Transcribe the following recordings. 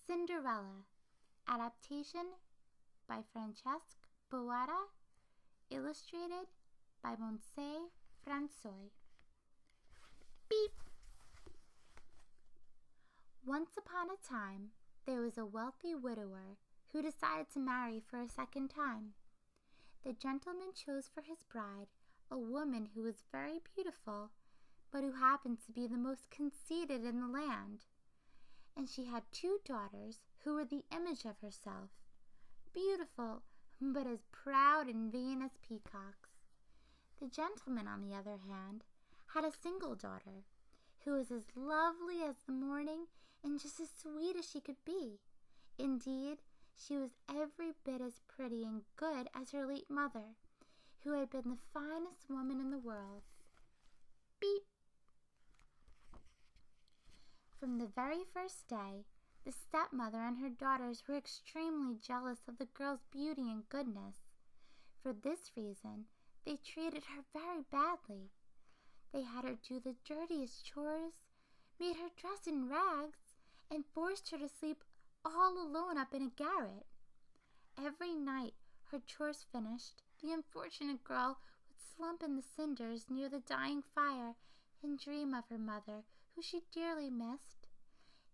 Cinderella, adaptation by Francesca Boada, illustrated by Monsieur François. Beep! Once upon a time, there was a wealthy widower who decided to marry for a second time. The gentleman chose for his bride a woman who was very beautiful, but who happened to be the most conceited in the land. And she had 2 daughters who were the image of herself, beautiful, but as proud and vain as peacocks. The gentleman, on the other hand, had a single daughter, who was as lovely as the morning and just as sweet as she could be. Indeed, she was every bit as pretty and good as her late mother, who had been the finest woman in the world. Beep! From the very first day, the stepmother and her daughters were extremely jealous of the girl's beauty and goodness. For this reason, they treated her very badly. They had her do the dirtiest chores, made her dress in rags, and forced her to sleep all alone up in a garret. Every night, her chores finished, the unfortunate girl would slump in the cinders near the dying fire and dream of her mother, who she dearly missed,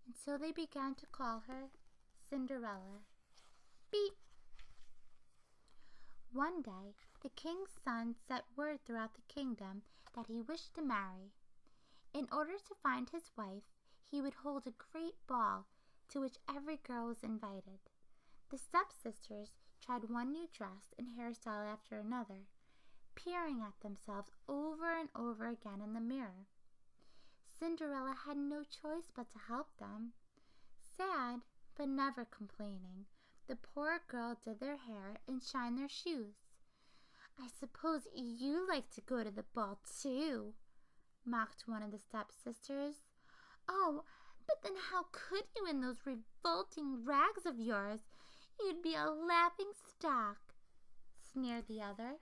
and so they began to call her Cinderella. Beep! One day, the king's son sent word throughout the kingdom that he wished to marry. In order to find his wife, he would hold a great ball to which every girl was invited. The stepsisters tried one new dress and hairstyle after another, peering at themselves over and over again in the mirror. Cinderella had no choice but to help them. Sad, but never complaining, the poor girl did their hair and shined their shoes. "I suppose you like to go to the ball too," mocked one of the stepsisters. "Oh, but then how could you in those revolting rags of yours? You'd be a laughing stock," sneered the other.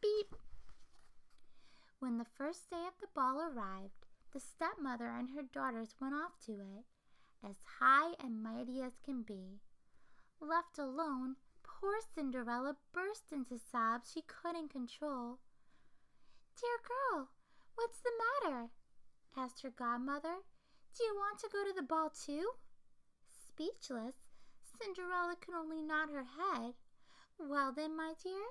Beep! When the first day of the ball arrived, the stepmother and her daughters went off to it, as high and mighty as can be. Left alone, poor Cinderella burst into sobs she couldn't control. "Dear girl, what's the matter?" asked her godmother. "Do you want to go to the ball too?" Speechless, Cinderella could only nod her head. "Well then, my dear,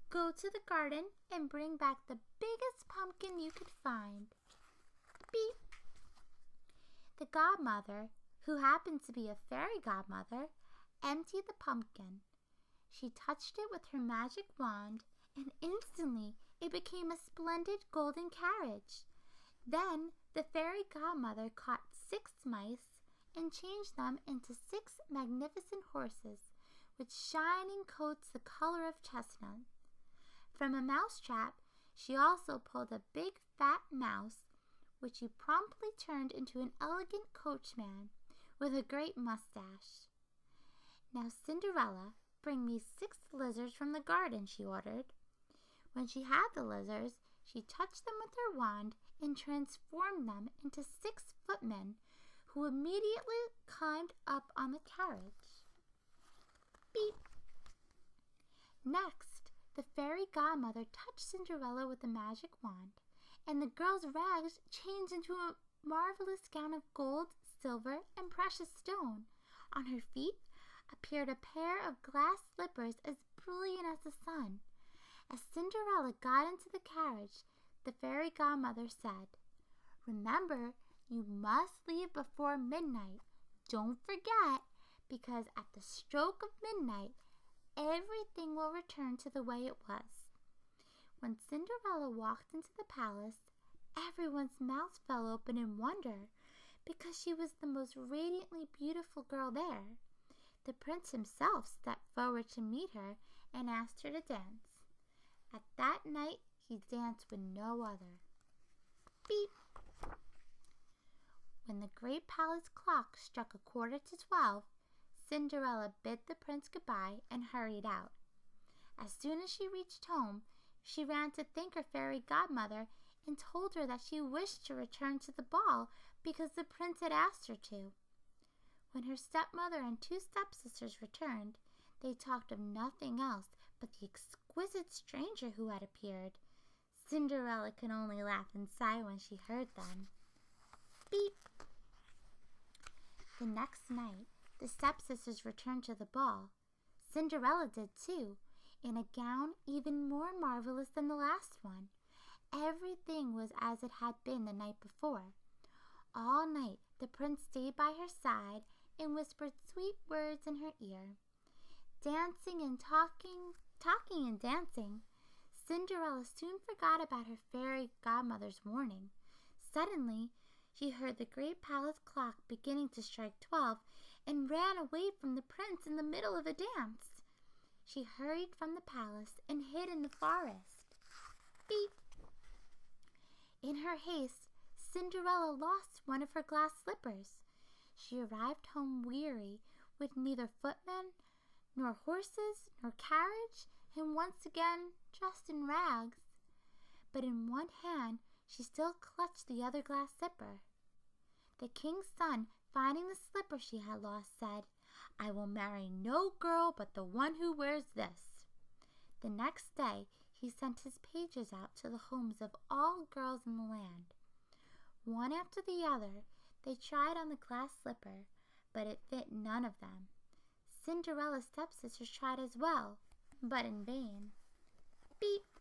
go to the garden and bring back the biggest pumpkin you could find." Beep! The godmother, who happened to be a fairy godmother, emptied the pumpkin. She touched it with her magic wand, and instantly it became a splendid golden carriage. Then the fairy godmother caught 6 mice and changed them into 6 magnificent horses with shining coats the color of chestnut. From a mousetrap she also pulled a big fat mouse, which she promptly turned into an elegant coachman with a great mustache. "Now, Cinderella, bring me 6 lizards from the garden," she ordered. When she had the lizards, she touched them with her wand and transformed them into 6 footmen, who immediately climbed up on the carriage. Beep! Next, the fairy godmother touched Cinderella with the magic wand, and the girl's rags changed into a marvelous gown of gold, silver, and precious stone. On her feet appeared a pair of glass slippers as brilliant as the sun. As Cinderella got into the carriage, the fairy godmother said, "Remember, you must leave before midnight. Don't forget, because at the stroke of midnight, everything will return to the way it was." When Cinderella walked into the palace, everyone's mouths fell open in wonder, because she was the most radiantly beautiful girl there. The prince himself stepped forward to meet her and asked her to dance. At that night, he danced with no other. Beep! When the great palace clock struck 11:45, Cinderella bid the prince goodbye and hurried out. As soon as she reached home, she ran to thank her fairy godmother and told her that she wished to return to the ball because the prince had asked her to. When her stepmother and two stepsisters returned, they talked of nothing else but the exquisite stranger who had appeared. Cinderella could only laugh and sigh when she heard them. Beep! The next night, the stepsisters returned to the ball. Cinderella did too, in a gown even more marvelous than the last one. Everything was as it had been the night before. All night the prince stayed by her side and whispered sweet words in her ear. Dancing and talking and dancing, Cinderella soon forgot about her fairy godmother's warning. Suddenly, she heard the great palace clock beginning to strike 12 and ran away from the prince in the middle of a dance. She hurried from the palace and hid in the forest. Beep! In her haste, Cinderella lost one of her glass slippers. She arrived home weary, with neither footman, nor horses, nor carriage, and once again dressed in rags. But in one hand she still clutched the other glass slipper. The king's son, finding the slipper she had lost, said, "I will marry no girl but the one who wears this." The next day he sent his pages out to the homes of all girls in the land. One after the other, they tried on the glass slipper, but it fit none of them. Cinderella's stepsisters tried as well, but in vain. Beep!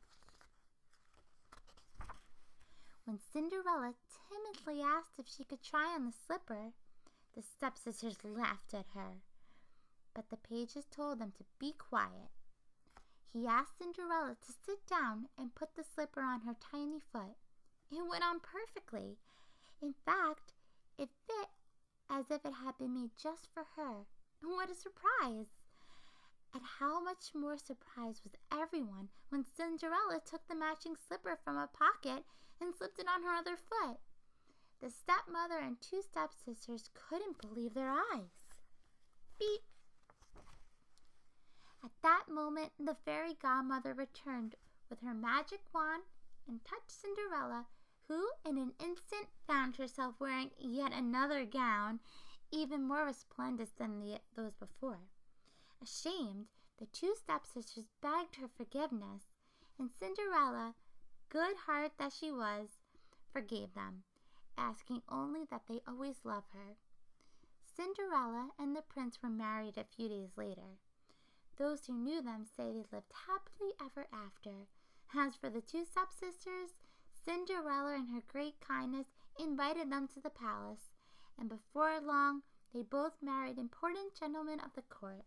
When Cinderella timidly asked if she could try on the slipper, the stepsisters laughed at her, but the pages told them to be quiet. He asked Cinderella to sit down and put the slipper on her tiny foot. It went on perfectly. In fact, it fit as if it had been made just for her. What a surprise! And how much more surprised was everyone when Cinderella took the matching slipper from a pocket and slipped it on her other foot. The stepmother and two stepsisters couldn't believe their eyes. Beep! At that moment, the fairy godmother returned with her magic wand and touched Cinderella, who in an instant found herself wearing yet another gown, even more resplendent than those before. Ashamed, the two stepsisters begged her forgiveness, and Cinderella, good heart that she was, forgave them, asking only that they always love her. Cinderella and the prince were married a few days later. Those who knew them say they lived happily ever after. As for the two stepsisters, Cinderella in her great kindness invited them to the palace, and before long they both married important gentlemen of the court.